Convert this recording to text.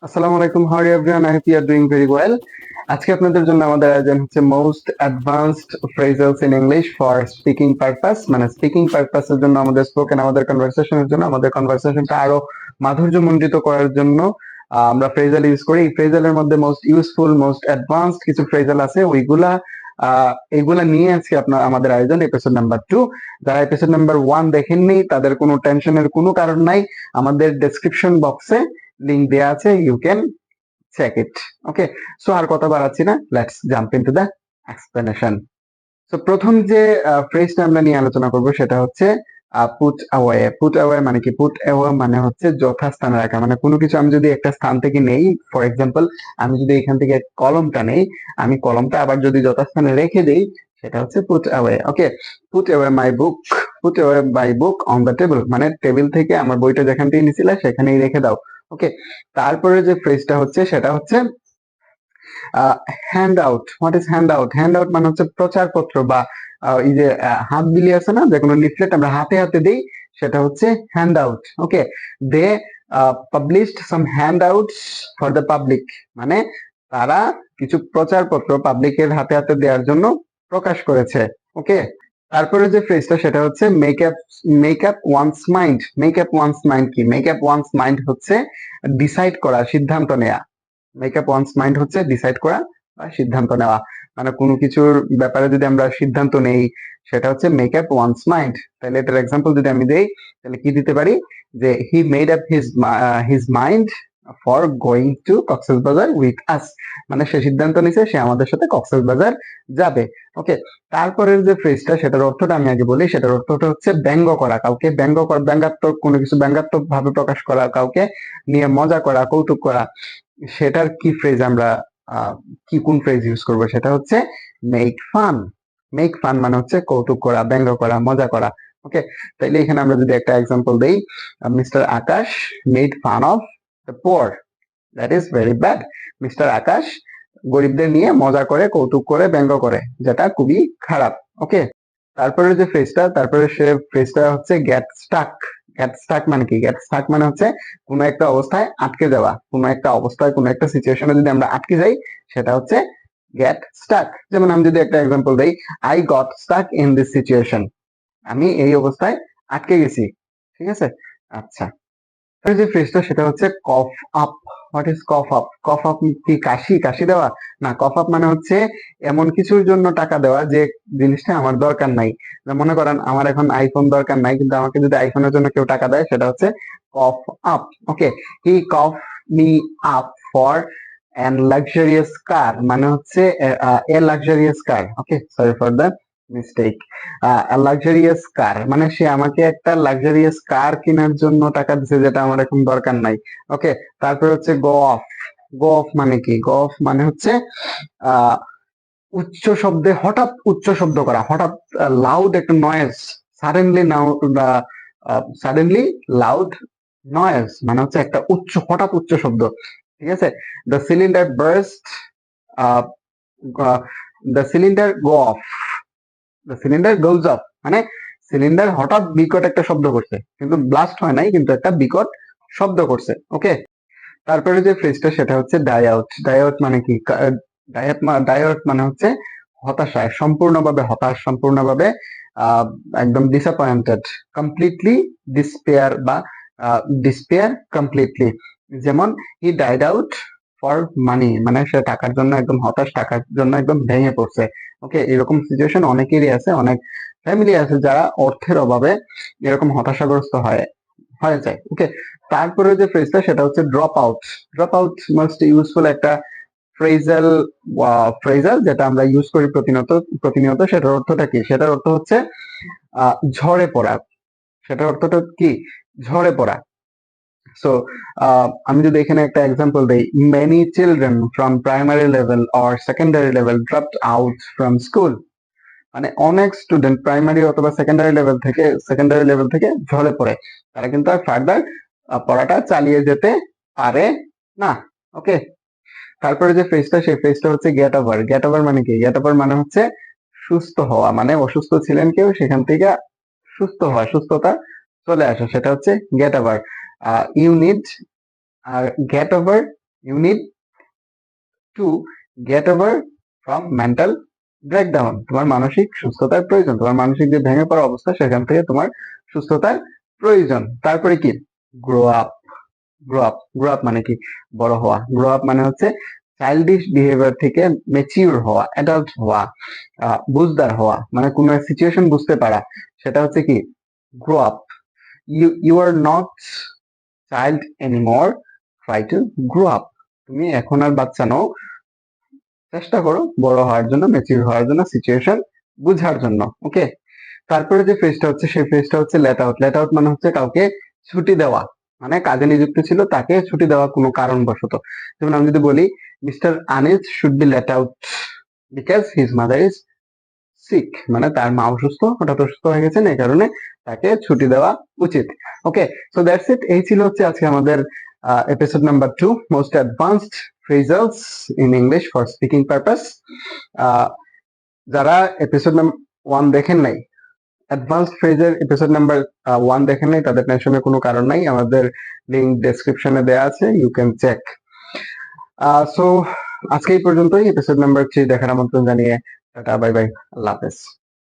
আসসালামু আলাইকুম, how are you everyone? I hope you are doing very well. আজকে আপনাদের জন্য আমাদের আয়োজন হচ্ছে most advanced phrasals in English for speaking purpose. মানে স্পিকিং পারপাসের জন্য আমাদের স্পোকেন, আমাদের কনভারসেশনের জন্য, আমাদের কনভারসেশনটা আরো মাধুর্যমণ্ডিত করার জন্য আমরা ফ্রেজাল ইউজ করি। এই ফ্রেজালের মধ্যে মোস্ট ইউজফুল, মোস্ট অ্যাডভান্সড কিছু ফ্রেজাল আছে, ওইগুলা এইগুলা নিয়ে আজকে আপনার আমাদের আয়োজন এপিসোড নাম্বার 2। যারা এপিসোড নাম্বার 1 দেখেননি তাদের কোনো টেনশনের কোনো কারণ নাই। আমাদের ডেসক্রিপশন বক্সে লিংক দেয়া আছে, you can check it. Okay, so আর কথা বাড়াচ্ছি না, let's jump into the explanation. So প্রথম যে ফ্রেজটা আমরা নিয়ে আলোচনা করব সেটা হচ্ছে পুট অ্যাওয়ে। পুট অ্যাওয়ে মানে কি? পুট অ্যাওয়ে মানে হচ্ছে যথাস্থানে রাখা। মানে কোনো কিছু আমি যদি একটা স্থান থেকে নেই, ফর এক্সাম্পল আমি যদি এখান থেকে কলমটা নেই, আমি কলমটা আবার যদি যথাস্থানে রেখে দেই, সেটা হচ্ছে put away. Okay, put away my book, put away my book on the table, মানে টেবিল থেকে আমার বইটা যেখান থেকে নিছিলে সেখানেই রেখে দাও। ওকে, তারপরে যে ফ্রেজটা হচ্ছে সেটা হচ্ছে hand out. What is hand out? Hand out মানে হচ্ছে প্রচারপত্র বা এই যে হাত বিলি আছে না, যে কোনো লিফলেট আমরা হাতে হাতে দিই, সেটা হচ্ছে handout. Okay, they published some handouts for the public, মানে তারা কিছু প্রচারপত্র পাবলিকের হাতে হাতে দেওয়ার জন্য প্রকাশ করেছে। ওকে, তারপরে যে ফ্রেজটা সেটা হচ্ছে make up once mind. Make up once mind কি? মেক আপ ওয়ান্স মাইন্ড হচ্ছে ডিসাইড করা, সিদ্ধান্ত নেওয়া। মেক আপ ওয়ান্স মাইন্ড হচ্ছে ডিসাইড করা বা সিদ্ধান্ত নেওয়া। মানে কোনো কিছুর ব্যাপারে যদি আমরা সিদ্ধান্ত নেই, সেটা হচ্ছে মেক আপ ওয়ান্স মাইন্ড। তাহলে এটার এক্সাম্পল যদি আমি দেই, তাহলে কি দিতে পারি? যে he made up his mind for going to Cox's Bazar with us, মানে সে সিদ্ধান্ত নিছে সে আমাদের সাথে কক্সবাজার যাবে। ওকে, তারপরের যে ফ্রেজটা সেটার অর্থটা আমি আগে বলি। সেটার অর্থটা হচ্ছে ব্যঙ্গ করা, কাউকে ব্যঙ্গ করা, ব্যঙ্গাত্মক কোনো কিছু ব্যঙ্গাত্মক ভাবে প্রকাশ করা, কাউকে নিয়ে মজা করা, কৌতুক করা। সেটার কি ফ্রেজ আমরা কি কোন ফ্রেজ ইউজ করব? সেটা হচ্ছে মেক ফান। মেক ফান মানে হচ্ছে কৌতুক করা, ব্যঙ্গ করা, মজা করা। ওকে, তাইলে এখানে আমরা যদি একটা এক্সাম্পল দেই, mister Akash made fun of the poor, that is very bad. Mister Akash গরিবদের নিয়ে মজা করে, কৌতুক করে, ব্যঙ্গ করে, যেটা খুবই খারাপ। ওকে, তারপরে যে ফ্রেজটা, তারপরে সে ফ্রেজটা হচ্ছে গেট স্টাক। গেট স্টাক মানে কি? গেট স্টাক মানে হচ্ছে কোনো একটা অবস্থায় আটকে যাওয়া। কোনো একটা অবস্থায়, কোনো একটা সিচুয়েশনে যদি আমরা আটকে যাই, সেটা হচ্ছে গেট স্টাক। যেমন আমি যদি একটা এক্সাম্পল দেই, I got stuck in this situation, আমি এই অবস্থায় আটকে গেছি। ঠিক আছে, আচ্ছা। যে ফ্রেজটা সেটা হচ্ছে cough up. What is cough up? Cough up কি কাশি? কাশি দেওয়া না। কফ আপ মানে হচ্ছে এমন কিছুর জন্য টাকা দেওয়া যে জিনিসটা আমার দরকার নাই। মনে করেন আমার এখন আইফোন দরকার নাই, কিন্তু আমাকে যদি আইফোনের জন্য কেউ টাকা দেয়, সেটা হচ্ছে cough up. Okay, he cough me up for an luxurious car, মানে হচ্ছে a luxurious car. Okay, sorry for the mistake. Luxurious car মানে সে আমাকে একটা লাক্সারিয়াস কার কেনার জন্য টাকা দিচ্ছে, যেটা আমার এখন দরকার নাই। ওকে, তারপর হচ্ছে গো অফ। গো অফ মানে কি? গো অফ মানে হচ্ছে আহ উচ্চ শব্দে, হঠাৎ উচ্চ শব্দ করা, হঠাৎ লাউড একটা নয়েজ, সাডেনলি নাও, সাডেনলি লাউড নয়েজ মানে হচ্ছে একটা উচ্চ, হঠাৎ উচ্চ শব্দ। ঠিক আছে, the cylinder burst, the cylinder go of, the cylinder goes of মানে সিলিন্ডার হঠাৎ বিকট একটা শব্দ করছে, কিন্তু ব্লাস্ট হয় নাই, কিন্তু একটা বিকট শব্দ করছে। ওকে, তারপরে যে ফ্রেজটা সেটা হচ্ছে ডাই আউট। ডাই আউট মানে কি? ডাই আউট মানে হচ্ছে হতাশায়, সম্পূর্ণভাবে হতাশ, সম্পূর্ণভাবে আহ একদম ডিসঅ্যাপয়েন্টেড, কমপ্লিটলি ডিসপেয়ার বা ডিসপেয়ার কমপ্লিটলি। যেমন he died out for money, মানে সে টাকার জন্য একদম হতাশ, টাকার জন্য একদম ভেঙে পড়ছে। ওকে, এরকম সিচুয়েশন অনেকেরই আছে, অনেক ফ্যামিলি আছে যারা অর্থের অভাবে এরকম হতাশাগ্রস্ত হয়ে যায়। ওকে, তারপরে যে ফ্রেজটা সেটা হচ্ছে drop out. Drop out most useful একটা ফ্রেজাল, ফ্রেজাল যেটা আমরা ইউজ করি প্রতিনিয়ত প্রতিনিয়ত। সেটার অর্থটা কি? সেটার অর্থ হচ্ছে ঝরে পড়া। সেটার অর্থটা কি? ঝরে পড়া। সো আমি যদি এখানে একটা এক্সাম্পল দেই, many children from primary level or secondary level dropped out from school, মানে অনেক স্টুডেন্ট প্রাইমারি অথবা সেকেন্ডারি লেভেল থেকে ঝরে পড়ে, তারা কিন্তু আর ফার্দার পড়াটা চালিয়ে যেতে পারে না। ওকে, তারপরে যে ফেজটা, সেই ফেজটা হচ্ছে গেট ওভার। গেট ওভার মানে কি? গেট ওভার মানে হচ্ছে সুস্থ হওয়া, মানে অসুস্থ ছিলেন কেউ, সেখান থেকে সুস্থ হওয়া, সুস্থতা চলে আসা, সেটা হচ্ছে get over. You need get over you need to get over from mental breakdown. তোমার মানসিক সুস্থতার প্রয়োজন, তোমার মানসিক যে ভেঙে পড়া অবস্থা সেখান থেকে তোমার সুস্থতার প্রয়োজন। তারপরে কি? Grow up. গ্রো আপ মানে কি? বড় হওয়া। গ্রো আপ মানে হচ্ছে চাইল্ডিশ বিহেভিয়ার থেকে ম্যাচিউর হওয়া, অ্যাডাল্ট হওয়া, বুঝদার হওয়া, মানে কোন সিচুয়েশন বুঝতে পারা, সেটা হচ্ছে কি? Grow up. You are not child anymore, try to grow up. তুমি এখন আর বাচ্চা নও, চেষ্টা করো বড় হওয়ার জন্য, ম্যাচিউর হওয়ার জন্য, সিচুয়েশন বুঝার জন্য। ওকে, তারপরে যে ফ্রেজটা হচ্ছে সেই ফ্রেজটা হচ্ছে লেট আউট। লেট আউট মানে হচ্ছে কাউকে ছুটি দেওয়া, মানে কাজে নিযুক্ত ছিল তাকে ছুটি দেওয়া কোনো কারণবশত। যেমন আমি যদি বলি mister Anis should be let out because his mother is sick, মানে তার মা অসুস্থ, হঠাৎ অসুস্থ হয়ে গেছেন, এই কারণে তাকে ছুটি দেওয়া উচিত। Okay, so that's it. এই ছিল হচ্ছে আজকে আমাদের episode number 2, most advanced phrasals in English for speaking purpose. যারা এপিসোড নাম্বার 1 দেখেন নাই, অ্যাডভান্সড ফ্রেজের এপিসোড নাম্বার 1 দেখেন নাই, তাদের টেনশনের কোনো কারণ নাই, আমাদের লিংক ডেসক্রিপশনে দেওয়া আছে, ইউ ক্যান চেক। সো আজকে এই পর্যন্তই। এপিসোড নাম্বার 3 দেখার আমন্ত্রণ জানিয়ে টাটা, বাই বাই, আল্লাহ হাফেজ।